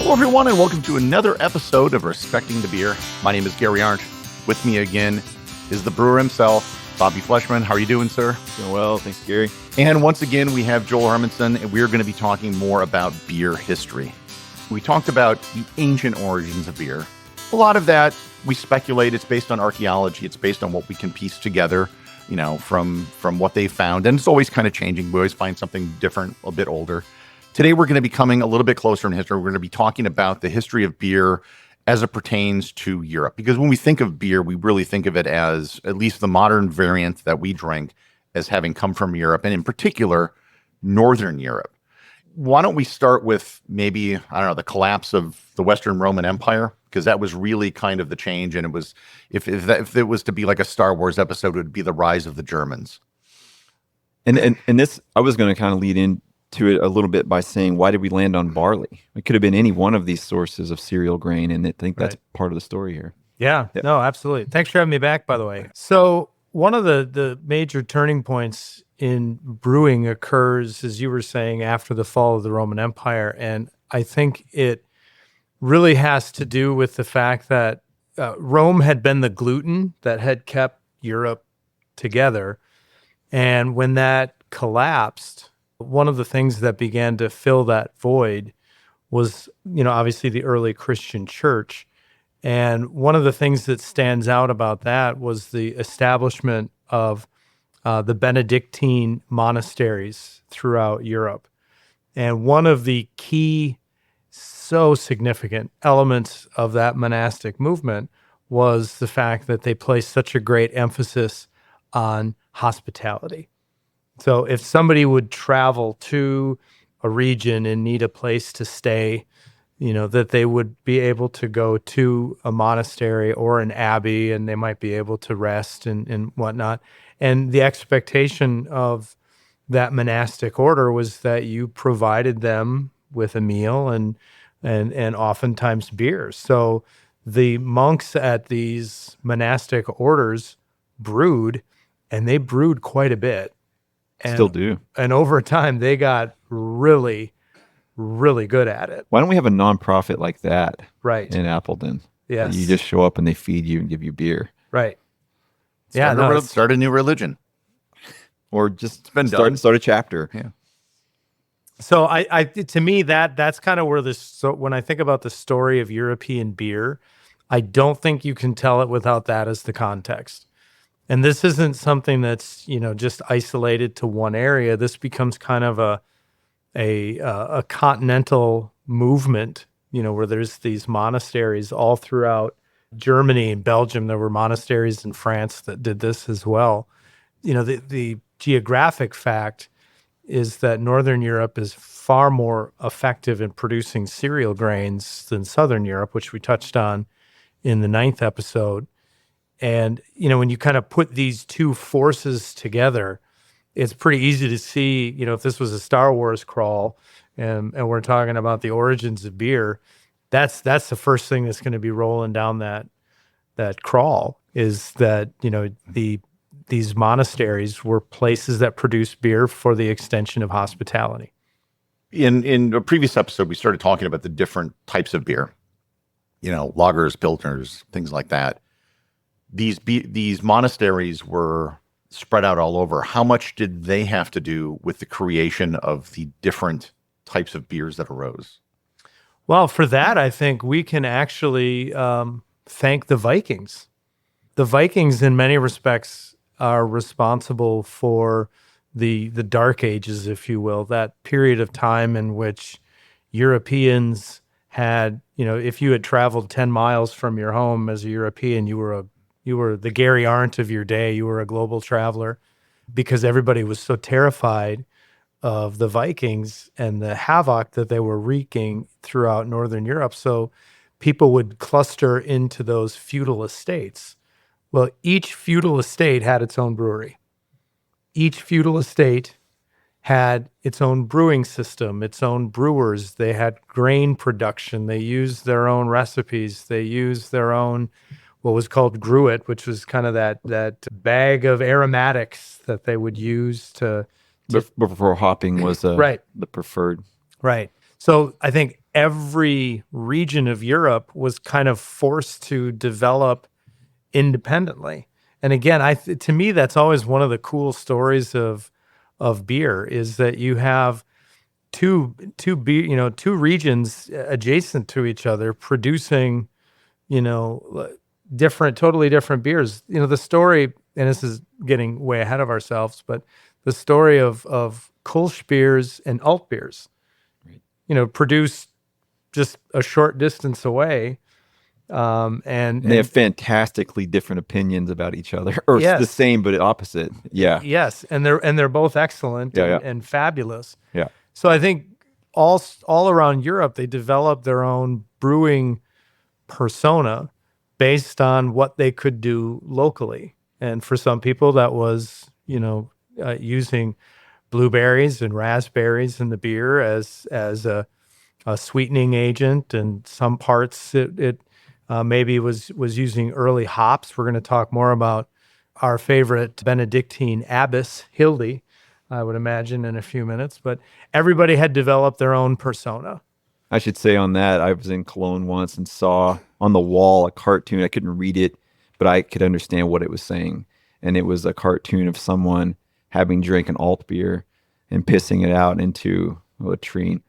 Hello, everyone, and welcome to another episode of Respecting the Beer. My name is Gary Arndt. With me again is the brewer himself, Bobby Fleshman. How are you doing, sir? Doing well. Thanks, Gary. And once again, we have Joel Hermensen, and we're going to be talking more about beer history. We talked about the ancient origins of beer. A lot of that, we speculate, it's based on archaeology. It's based on what we can piece together, from what they found. And it's always kind of changing. We always find something different, a bit older. Today, we're going to be coming a little bit closer in history. We're going to be talking about the history of beer as it pertains to Europe. Because when we think of beer, we really think of it as, at least the modern variant that we drink, as having come from Europe, and in particular, Northern Europe. Why don't we start with maybe, the collapse of the Western Roman Empire? Because that was really kind of the change. And it was, if it was to be like a Star Wars episode, it would be the rise of the Germans. And this, I was going to kind of lead into it a little bit by saying, why did we land on barley? It could have been any one of these sources of cereal grain, and I think that's part of the story here. Yeah, no, absolutely. Thanks for having me back, by the way. So one of the major turning points in brewing occurs, as you were saying, after the fall of the Roman Empire, and I think it really has to do with the fact that Rome had been the gluten that had kept Europe together, and when that collapsed, one of the things that began to fill that void was, obviously the early Christian church. And one of the things that stands out about that was the establishment of the Benedictine monasteries throughout Europe. And one of the key, so significant elements of that monastic movement was the fact that they placed such a great emphasis on hospitality. So if somebody would travel to a region and need a place to stay, that they would be able to go to a monastery or an abbey, and they might be able to rest and whatnot. And the expectation of that monastic order was that you provided them with a meal and oftentimes beers. So the monks at these monastic orders brewed, and they brewed quite a bit. And, still do. And over time, they got really, really good at it. Why don't we have a nonprofit like that in Appleton? Yes. You just show up and they feed you and give you beer. Right. Start a new religion. Or just start a chapter. Yeah. So I to me, that's kind of where this, so when I think about the story of European beer, I don't think you can tell it without that as the context. And this isn't something that's, just isolated to one area. This becomes kind of a continental movement, where there's these monasteries all throughout Germany and Belgium. There were monasteries in France that did this as well. The geographic fact is that Northern Europe is far more effective in producing cereal grains than Southern Europe, which we touched on in the 9th episode. And, when you kind of put these two forces together, it's pretty easy to see, if this was a Star Wars crawl and we're talking about the origins of beer, that's the first thing that's going to be rolling down that crawl, is that, these monasteries were places that produced beer for the extension of hospitality. In a previous episode, we started talking about the different types of beer, lagers, pilsners, things like that. These monasteries were spread out all over. How much did they have to do with the creation of the different types of beers that arose? Well, for that, I think we can actually thank the Vikings. The Vikings, in many respects, are responsible for the Dark Ages, if you will, that period of time in which Europeans had, if you had traveled 10 miles from your home as a European, you were the Gary Arndt of your day. You were a global traveler, because everybody was so terrified of the Vikings and the havoc that they were wreaking throughout Northern Europe. So people would cluster into those feudal estates. Well, each feudal estate had its own brewery. Each feudal estate had its own brewing system, its own brewers. They had grain production. They used their own recipes. They used their own what was called gruit, which was kind of that bag of aromatics that they would use to before hopping was right. the preferred. Right. So I think every region of Europe was kind of forced to develop independently. And again, to me, that's always one of the cool stories of beer is that you have two regions adjacent to each other producing, totally different beers. The story, and this is getting way ahead of ourselves, but the story of Kolsch beers and alt beers, produced just a short distance away. And they have fantastically different opinions about each other, or yes. the same but opposite. Yeah. Yes, and they're both excellent and fabulous. Yeah. So I think all around Europe they developed their own brewing persona based on what they could do locally. And for some people that was, using blueberries and raspberries in the beer as a sweetening agent, and some parts it maybe was using early hops. We're going to talk more about our favorite Benedictine abbess, Hildy, I would imagine, in a few minutes. But everybody had developed their own persona. I should say on that, I was in Cologne once and saw on the wall a cartoon. I couldn't read it, but I could understand what it was saying. And it was a cartoon of someone having drank an alt beer and pissing it out into a latrine.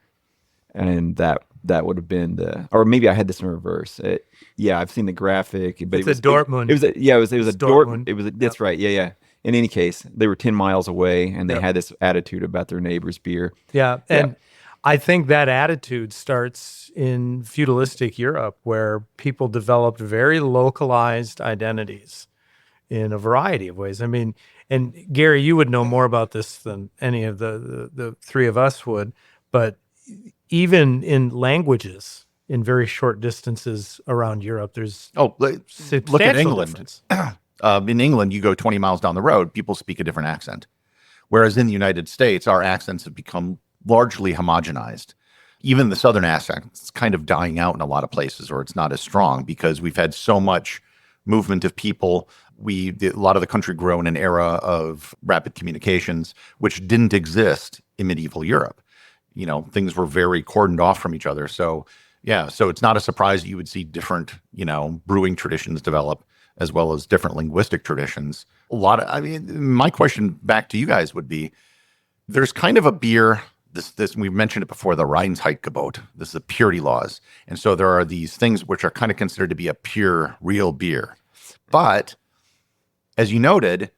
And that would have been or maybe I had this in reverse. I've seen the graphic, but it was Dortmund. It was a Dortmund. That's right. Yeah. In any case, they were 10 miles away and they had this attitude about their neighbor's beer. Yeah. And I think that attitude starts in feudalistic Europe, where people developed very localized identities in a variety of ways. I mean, and Gary, you would know more about this than any of the three of us would, but even in languages in very short distances around Europe, there's look at England. In England, you go 20 miles down the road, people speak a different accent. Whereas in the United States, our accents have become largely homogenized. Even the Southern accent is kind of dying out in a lot of places, or it's not as strong because we've had so much movement of people. A lot of the country grew in an era of rapid communications, which didn't exist in medieval Europe. Things were very cordoned off from each other. So it's not a surprise that you would see different, brewing traditions develop, as well as different linguistic traditions. My question back to you guys would be, there's kind of a beer, this we've mentioned it before, the Reinheitsgebot. This is the purity laws. And so there are these things which are kind of considered to be a pure, real beer. But as you noted,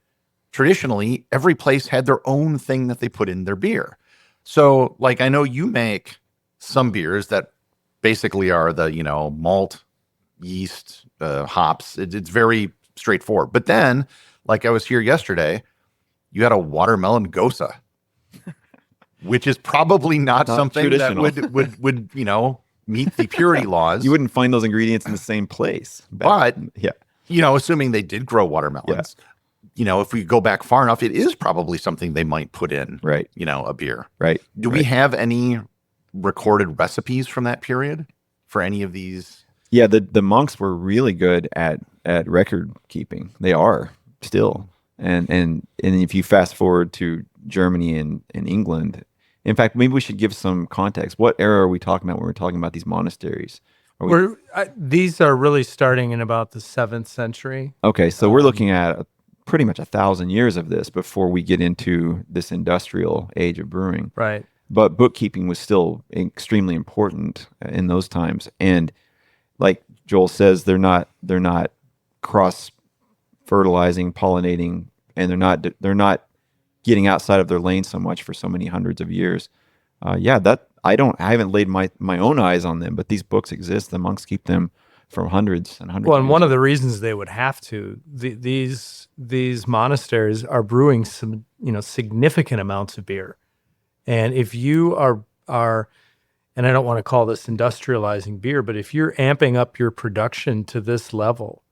traditionally, every place had their own thing that they put in their beer. So, I know you make some beers that basically are the, malt, yeast, hops. It's very straightforward. But then, I was here yesterday, you had a watermelon gosa, which is probably not something that would meet the purity laws. You wouldn't find those ingredients in the same place. But, assuming they did grow watermelons. Yeah. If we go back far enough, it is probably something they might put in, right? A beer, right? Do we have any recorded recipes from that period for any of these? Yeah, the monks were really good at record keeping. They are still, and if you fast forward to Germany and England, in fact, maybe we should give some context. What era are we talking about when we're talking about these monasteries? These are really starting in about the 7th century. Okay, so we're looking at pretty much 1,000 years of this before we get into this industrial age of brewing. Right. But bookkeeping was still extremely important in those times. And like Joel says, they're not cross fertilizing, pollinating, and they're not getting outside of their lane so much for so many hundreds of years. I haven't laid my own eyes on them, but these books exist. The monks keep them for hundreds and hundreds. Well, and one of the reasons they would have to, these monasteries are brewing some, significant amounts of beer. And if you are, and I don't want to call this industrializing beer, but if you're amping up your production to this level,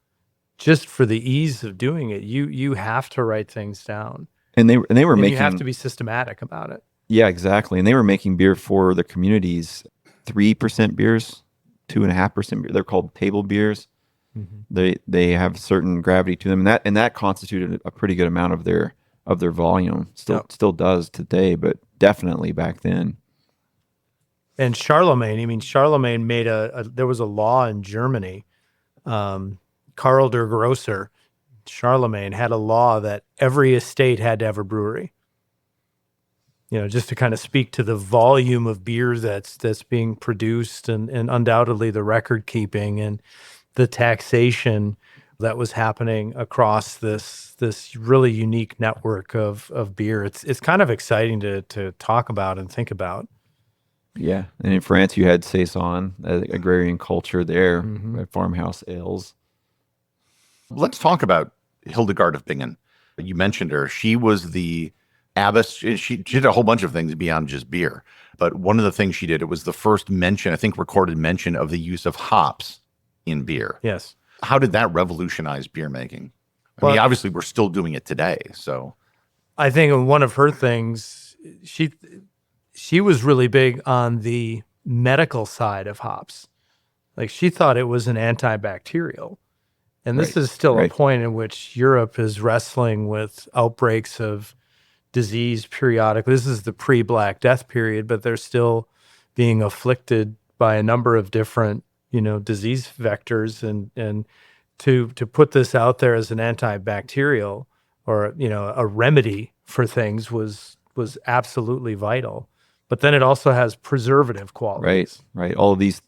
just for the ease of doing it, you have to write things down. And they were making. You have to be systematic about it. Yeah, exactly. And they were making beer for the communities, 3% beers, 2.5% beer. They're called table beers. Mm-hmm. They have certain gravity to them, and that constituted a pretty good amount of their volume. Still does today, but definitely back then. And Charlemagne made there was a law in Germany. Karl der Grosser, Charlemagne, had a law that every estate had to have a brewery. Just to kind of speak to the volume of beer that's being produced, and undoubtedly the record keeping and the taxation that was happening across this really unique network of beer. It's kind of exciting to talk about and think about. Yeah, and in France you had saison, agrarian culture there, farmhouse ales. Let's talk about Hildegard of Bingen. You mentioned her. She was the abbess. She did a whole bunch of things beyond just beer. But one of the things she did, it was the first mention, I think recorded mention, of the use of hops in beer. Yes. How did that revolutionize beer making? I mean, obviously we're still doing it today. So I think one of her things, she was really big on the medical side of hops. Like, she thought it was an antibacterial. And this is still a point in which Europe is wrestling with outbreaks of disease periodically. This is the pre-Black Death period, but they're still being afflicted by a number of different, disease vectors. And to put this out there as an antibacterial or, a remedy for things was absolutely vital. But then it also has preservative qualities. Right. All of these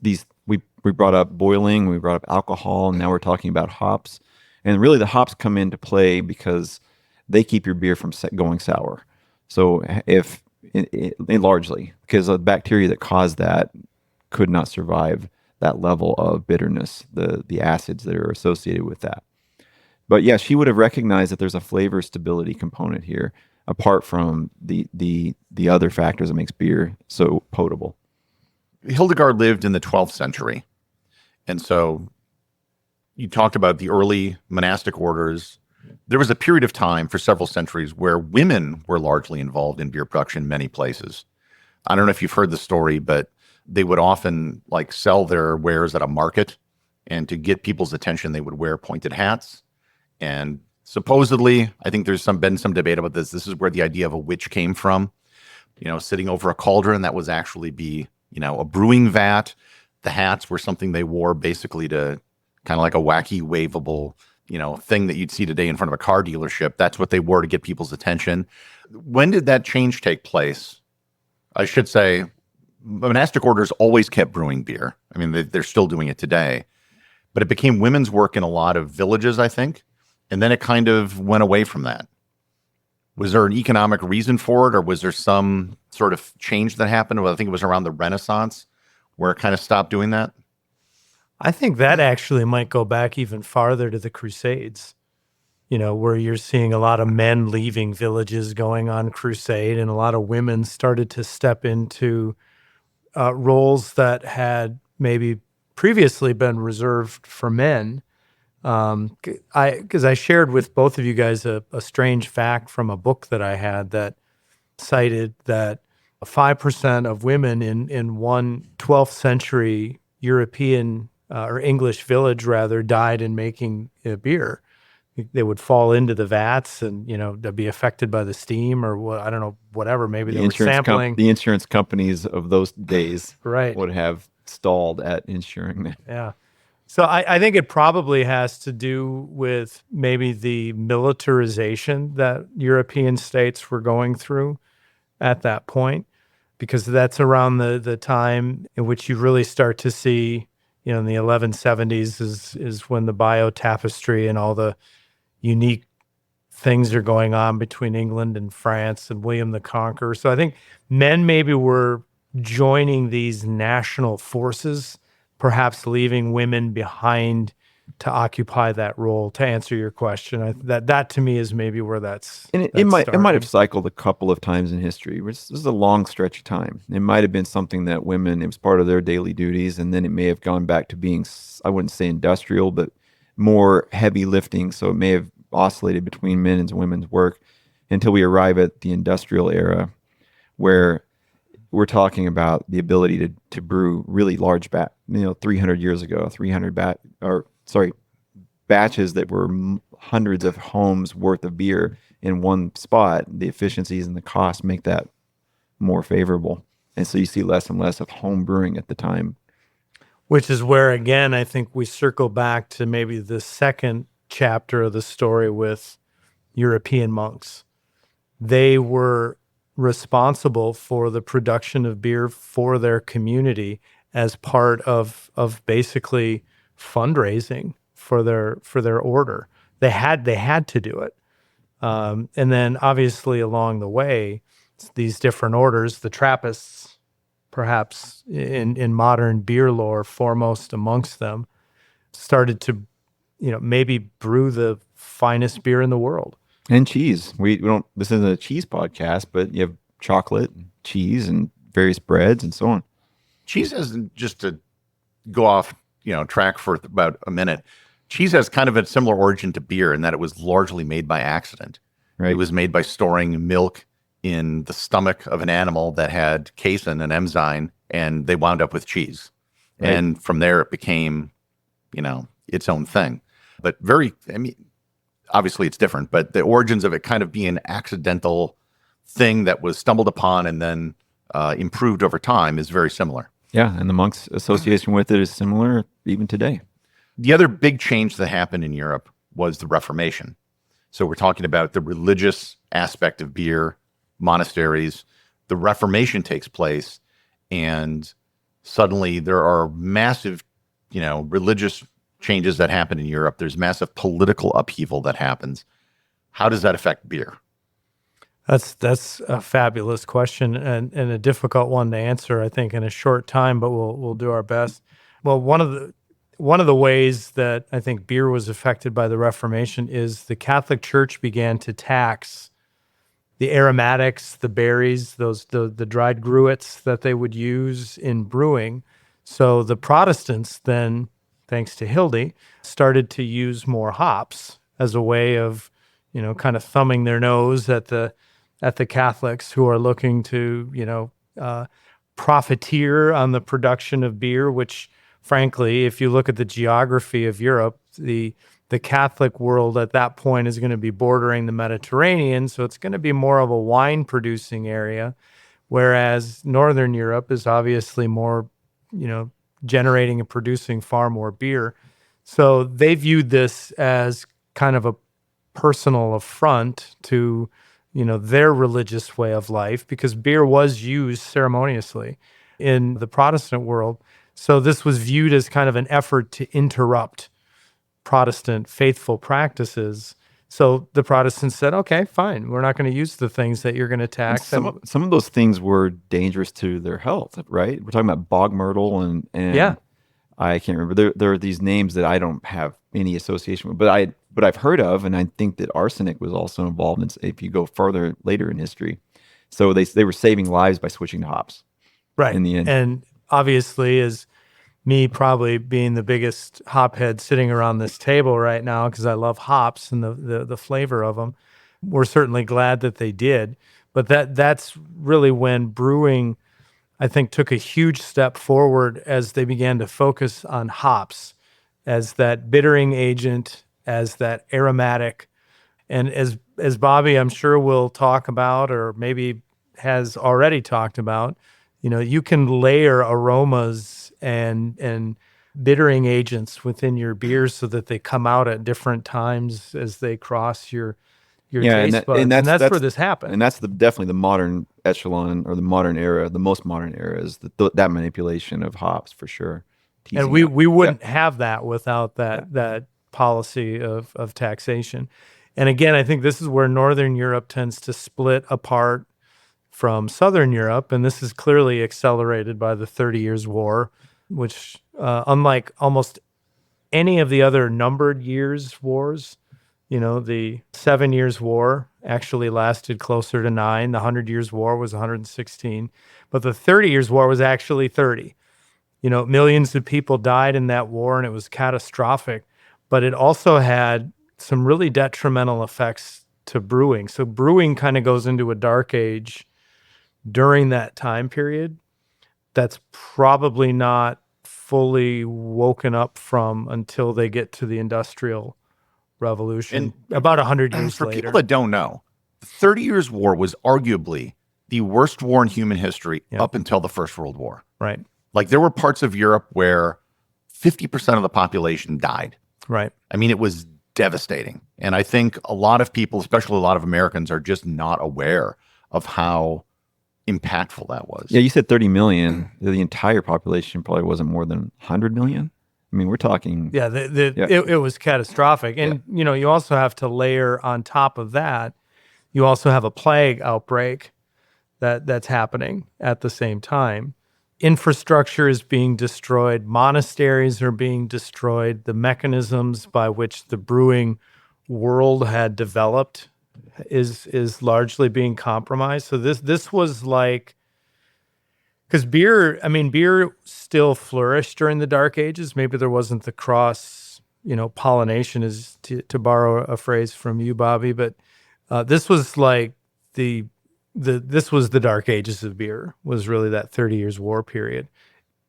we brought up boiling, we brought up alcohol, and now we're talking about hops. And really the hops come into play because they keep your beer from going sour. So if largely because the bacteria that caused that could not survive that level of bitterness, the acids that are associated with that. But yeah, she would have recognized that there's a flavor stability component here, apart from the other factors that makes beer so potable. Hildegard lived in the 12th century. And so you talked about the early monastic orders. There was a period of time for several centuries where women were largely involved in beer production in many places. I don't know if you've heard the story, but they would often sell their wares at a market, and to get people's attention, they would wear pointed hats. And supposedly, I think there's been some debate about this. This is where the idea of a witch came from. Sitting over a cauldron, that was actually be, a brewing vat. The hats were something they wore basically to kind of like a wacky, waveable, thing that you'd see today in front of a car dealership. That's what they wore to get people's attention. When did that change take place? I should say, monastic orders always kept brewing beer. I mean, they're still doing it today. But it became women's work in a lot of villages, I think. And then it kind of went away from that. Was there an economic reason for it, or was there some sort of change that happened? Well, I think it was around the Renaissance where it kind of stopped doing that. I think that actually might go back even farther to the Crusades, where you're seeing a lot of men leaving villages going on crusade, and a lot of women started to step into roles that had maybe previously been reserved for men. Because I shared with both of you guys a strange fact from a book that I had that cited that 5% of women in one 12th century European or English village rather died in making beer. They would fall into the vats and, they'd be affected by the steam or what, I don't know, whatever. Maybe they were sampling. The insurance companies of those days right. would have stalled at insuring that. Yeah. So I think it probably has to do with maybe the militarization that European states were going through at that point, because that's around the time in which you really start to see, in the 1170s is when the biotapestry and all the unique things are going on between England and France and William the Conqueror. So I think men maybe were joining these national forces, perhaps leaving women behind to occupy that role. To answer your question, that to me is maybe where that's. And it might have cycled a couple of times in history. This is a long stretch of time. It might have been something that women, it was part of their daily duties, and then it may have gone back to being, I wouldn't say industrial, but more heavy lifting. So it may have oscillated between men and women's work until we arrive at the industrial era, where we're talking about the ability to brew really large 300 years ago, batches that were hundreds of homes worth of beer in one spot. The efficiencies and the cost make that more favorable. And so you see less and less of home brewing at the time. Which is where, again, I think we circle back to maybe the second chapter of the story with European monks. They were responsible for the production of beer for their community as part of basically fundraising for their order. They had to do it. And then obviously along the way, these different orders, the Trappists, perhaps in modern beer lore, foremost amongst them, started to, maybe brew the finest beer in the world. And cheese. We don't, this isn't a cheese podcast, but you have chocolate, cheese, and various breads and so on. Cheese has, just to go off, track for about a minute, cheese has kind of a similar origin to beer in that it was largely made by accident. Right. It was made by storing milk in the stomach of an animal that had casein and enzyme, and they wound up with cheese. Right. And from there it became, its own thing. But obviously it's different, but the origins of it kind of being an accidental thing that was stumbled upon and then improved over time is very similar. Yeah, and the monks' association with it is similar even today. The other big change that happened in Europe was the Reformation. So we're talking about the religious aspect of beer, monasteries. The Reformation takes place, and suddenly there are massive, religious changes that happen in Europe. There's massive political upheaval that happens. How does that affect beer? That's a fabulous question and a difficult one to answer, I think, in a short time, but we'll do our best. Well, one of the ways that I think beer was affected by the Reformation is the Catholic Church began to tax the aromatics, the berries, the dried gruits that they would use in brewing. So the Protestants then, thanks to Hildy, started to use more hops as a way of, kind of thumbing their nose at the Catholics who are looking to, profiteer on the production of beer, which frankly, if you look at the geography of Europe, the Catholic world at that point is going to be bordering the Mediterranean, so it's going to be more of a wine-producing area, whereas Northern Europe is obviously more, generating and producing far more beer. So they viewed this as kind of a personal affront to, their religious way of life, because beer was used ceremoniously in the Protestant world. So this was viewed as kind of an effort to interrupt Protestant faithful practices. So the Protestants said, okay, fine, we're not going to use the things that you're going to tax. Some of those things were dangerous to their health, right? We're talking about bog myrtle and yeah. I can't remember. There are these names that I don't have any association with, but I've heard of, and I think that arsenic was also involved in, if you go further later in history. So they were saving lives by switching to hops. Right. In the end. And obviously, as me probably being the biggest hophead sitting around this table right now, because I love hops and the flavor of them, we're certainly glad that they did. But that's really when brewing, I think, took a huge step forward as they began to focus on hops as that bittering agent, as that aromatic. And as Bobby, I'm sure, will talk about, or maybe has already talked about, you can layer aromas and bittering agents within your beers so that they come out at different times as they cross your taste buds. And that's where this happened. And that's definitely the modern echelon, or the modern era, the most modern era, is that manipulation of hops for sure. And we wouldn't have that without that policy of taxation. And again, I think this is where Northern Europe tends to split apart from Southern Europe, and this is clearly accelerated by the 30 Years' War, which, unlike almost any of the other numbered years' wars, the 7 Years' War actually lasted closer to 9. The 100 Years' War was 116. But the 30 Years' War was actually 30. Millions of people died in that war, and it was catastrophic. But it also had some really detrimental effects to brewing. So brewing kind of goes into a dark age during that time period that's probably not fully woken up from until they get to the Industrial Revolution, about 100 years for later. people that don't know, the 30 Years' War was arguably the worst war in human history Yep. up until the First World War. Right. Like there were parts of Europe where 50% of the population died. Right. I mean, it was devastating. And I think a lot of people, especially a lot of Americans, are just not aware of how impactful that was. Yeah, you said 30 million. The entire population probably wasn't more than 100 million. I mean, we're talking. Yeah, it was catastrophic. And, you also have to layer on top of that, you also have a plague outbreak that's happening at the same time. Infrastructure is being destroyed. Monasteries are being destroyed. The mechanisms by which the brewing world had developed is largely being compromised. So this was like, because beer still flourished during the Dark Ages. Maybe there wasn't the cross, pollination, is to borrow a phrase from you, Bobby. But this was like this was the Dark Ages of beer. Was really that 30 Years War period.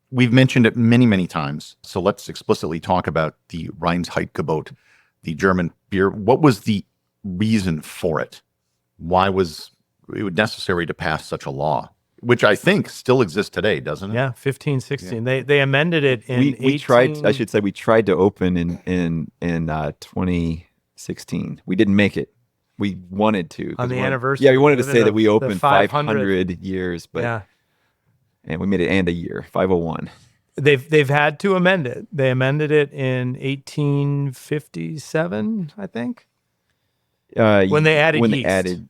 We've mentioned it many, many times. So let's explicitly talk about the Reinheitsgebot, the German beer. What was the reason for it? Why was it necessary to pass such a law? Which I think still exists today, doesn't it? Yeah, 15, 16. Yeah. They amended it in we tried. I should say we tried to open in 2016. We didn't make it. We wanted to on the anniversary. Yeah, we wanted to say that we opened 500 years, but yeah, and we made it and a year 501. They've had to amend it. They amended it in 1857, I think. When they added yeast.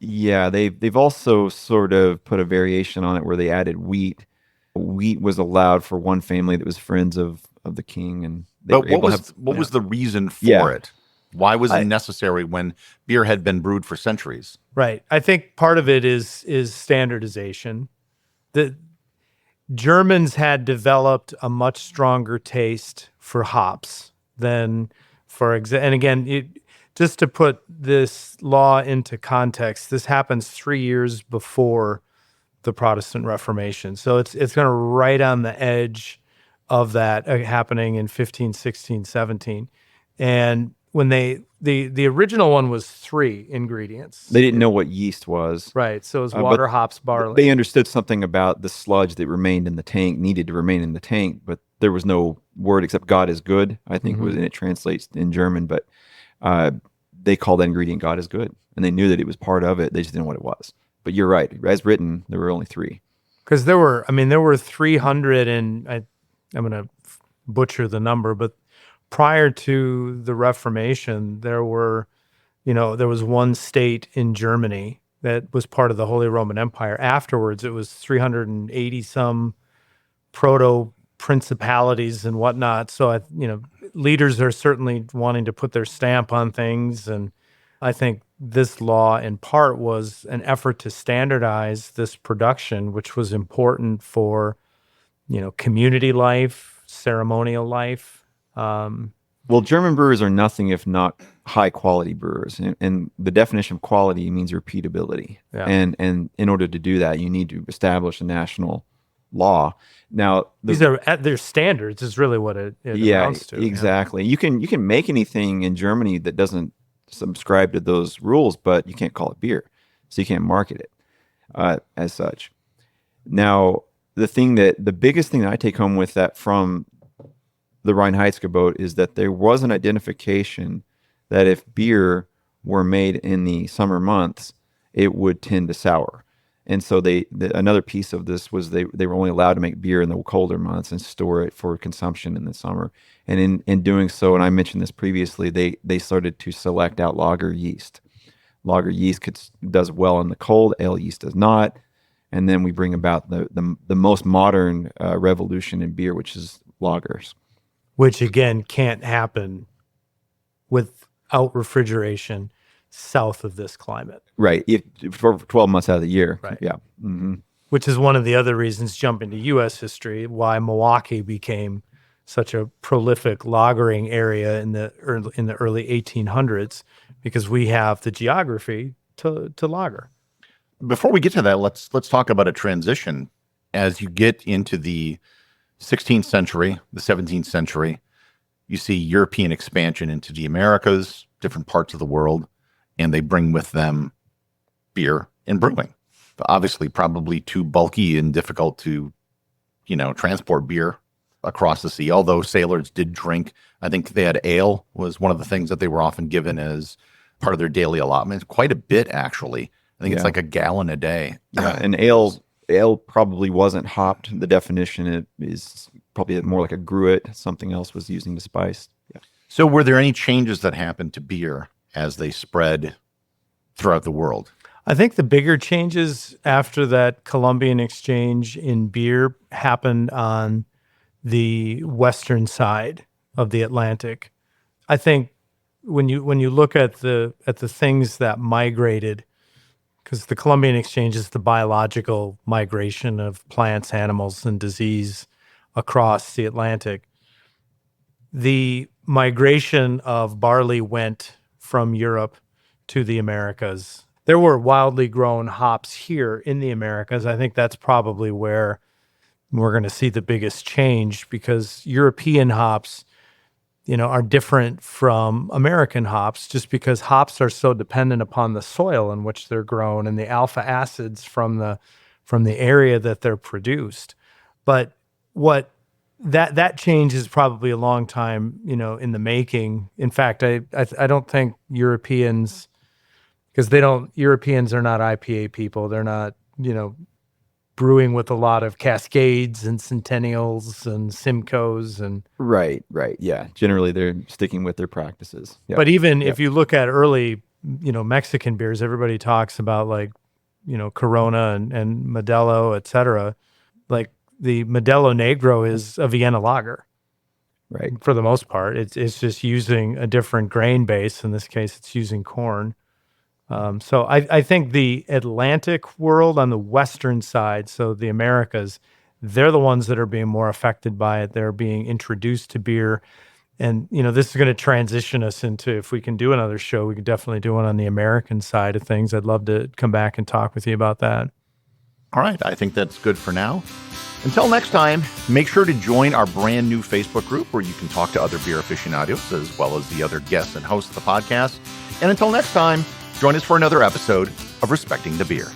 Yeah, they've also sort of put a variation on it where they added wheat. Wheat was allowed for one family that was friends of the king, and what was the reason for it? Why was it necessary when beer had been brewed for centuries? Right. I think part of it is standardization. The Germans had developed a much stronger taste for hops than, and again, just to put this law into context, this happens 3 years before the Protestant Reformation. So it's kind of right on the edge of that happening in 15, 16, 17. And when the original one was 3 ingredients. They didn't know what yeast was. Right. So it was water, hops, barley. They understood something about the sludge that remained in the tank, needed to remain in the tank, but there was no word except God is good, I think was, and it translates in German, but they called that ingredient God is good. And they knew that it was part of it. They just didn't know what it was. But you're right. As written, there were only 3. Because there were 300 and I'm going to butcher the number, but prior to the Reformation, there was one state in Germany that was part of the Holy Roman Empire. Afterwards, it was 380 some proto-principalities and whatnot. So, leaders are certainly wanting to put their stamp on things. And I think this law, in part, was an effort to standardize this production, which was important for, community life, ceremonial life. Well, German brewers are nothing if not high quality brewers, and the definition of quality means repeatability. Yeah. And in order to do that, you need to establish a national law. Now, these are their standards is really what it amounts to. Exactly. Yeah. You can make anything in Germany that doesn't subscribe to those rules, but you can't call it beer, so you can't market it as such. Now, the biggest thing that I take home with that from the Reinheitsgebot is that there was an identification that if beer were made in the summer months, it would tend to sour. And so another piece of this was they were only allowed to make beer in the colder months and store it for consumption in the summer. And in doing so, and I mentioned this previously, they started to select out lager yeast. Lager yeast does well in the cold, ale yeast does not. And then we bring about the most modern revolution in beer, which is lagers. Which, again, can't happen without refrigeration south of this climate. Right. For 12 months out of the year. Right. Yeah. Mm-hmm. Which is one of the other reasons, jumping to U.S. history, why Milwaukee became such a prolific lagering area in the early 1800s, because we have the geography to lager. Before we get to that, let's talk about a transition as you get into the 16th century, the 17th century. You see European expansion into the Americas, different parts of the world, and they bring with them beer and brewing. obviously probably too bulky and difficult to, transport beer across the sea, although sailors did drink. I think they had ale was one of the things that they were often given as part of their daily allotment. Quite a bit, actually. I think it's like a gallon a day. Yeah, and ale probably wasn't hopped. The definition is probably more like a gruit. Something else was using the spice. Yeah. So were there any changes that happened to beer as they spread throughout the world? I think the bigger changes after that Columbian exchange in beer happened on the western side of the Atlantic. I think when you look at the things that migrated, because the Columbian exchange is the biological migration of plants, animals, and disease across the Atlantic. The migration of barley went from Europe to the Americas. There were wildly grown hops here in the Americas. I think that's probably where we're going to see the biggest change, because European hops, are different from American hops, just because hops are so dependent upon the soil in which they're grown and the alpha acids from the area that they're produced. But what that change is probably a long time, in the making. In fact, I don't think Europeans, because Europeans are not IPA people. They're not, brewing with a lot of Cascades and Centennials and Simcoes and Right. Yeah. Generally, they're sticking with their practices. Yep. But even if you look at early, Mexican beers, everybody talks about like, Corona and Modelo, et cetera. Like the Modelo Negro is a Vienna lager. Right. For the most part, it's just using a different grain base. In this case, it's using corn. So I think the Atlantic world on the western side, so the Americas, they're the ones that are being more affected by it. They're being introduced to beer. And, this is going to transition us into, if we can do another show, we could definitely do one on the American side of things. I'd love to come back and talk with you about that. All right. I think that's good for now. Until next time, make sure to join our brand new Facebook group where you can talk to other beer aficionados as well as the other guests and hosts of the podcast. And until next time, join us for another episode of Respecting the Beer.